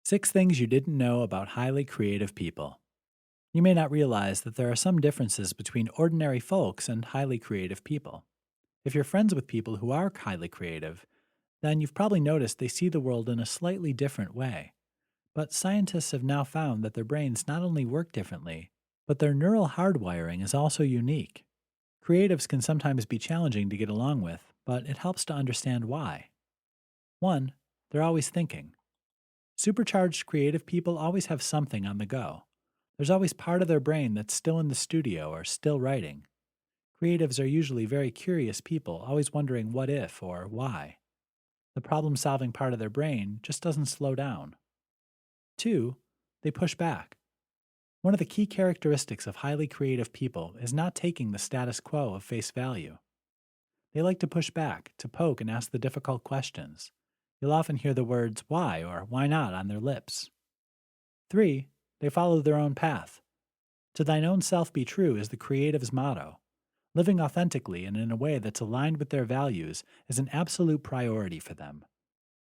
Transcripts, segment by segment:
6 things you didn't know about highly creative people. You may not realize that there are some differences between ordinary folks and highly creative people. If you're friends with people who are highly creative, then you've probably noticed they see the world in a slightly different way. But scientists have now found that their brains not only work differently, but their neural hardwiring is also unique. Creatives can sometimes be challenging to get along with, but it helps to understand why. 1. They're always thinking. Supercharged creative people always have something on the go. There's always part of their brain that's still in the studio or still writing. Creatives are usually very curious people, always wondering what if or why. The problem solving part of their brain just doesn't slow down. 2. They push back. One of the key characteristics of highly creative people is not taking the status quo of face value. They like to push back, to poke and ask the difficult questions. You'll often hear the words why or why not on their lips. 3. They follow their own path. To thine own self be true is the creative's motto. Living authentically and in a way that's aligned with their values is an absolute priority for them.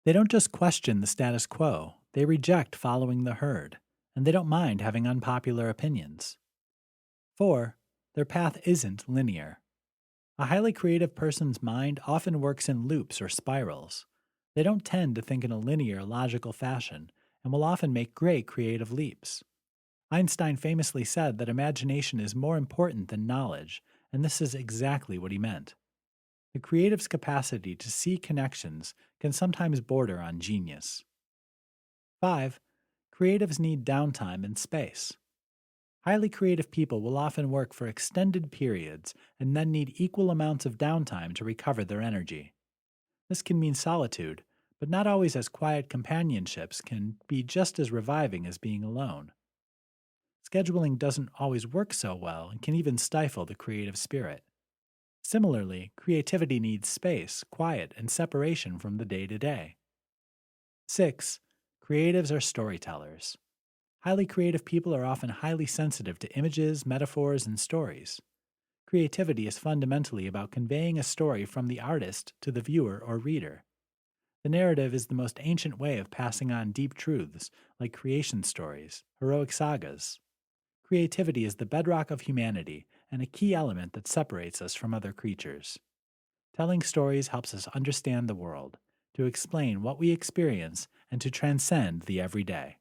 They don't just question the status quo, they reject following the herd, and they don't mind having unpopular opinions. 4. Their path isn't linear. A highly creative person's mind often works in loops or spirals. They don't tend to think in a linear, logical fashion, and will often make great creative leaps. Einstein famously said that imagination is more important than knowledge, and this is exactly what he meant. The creative's capacity to see connections can sometimes border on genius. 5. Creatives need downtime and space. Highly creative people will often work for extended periods and then need equal amounts of downtime to recover their energy. This can mean solitude, but not always, as quiet companionships can be just as reviving as being alone. Scheduling doesn't always work so well and can even stifle the creative spirit. Similarly, creativity needs space, quiet, and separation from the day-to-day. 6. Creatives are storytellers. Highly creative people are often highly sensitive to images, metaphors, and stories. Creativity is fundamentally about conveying a story from the artist to the viewer or reader. The narrative is the most ancient way of passing on deep truths, like creation stories, heroic sagas. Creativity is the bedrock of humanity and a key element that separates us from other creatures. Telling stories helps us understand the world, to explain what we experience, and to transcend the everyday.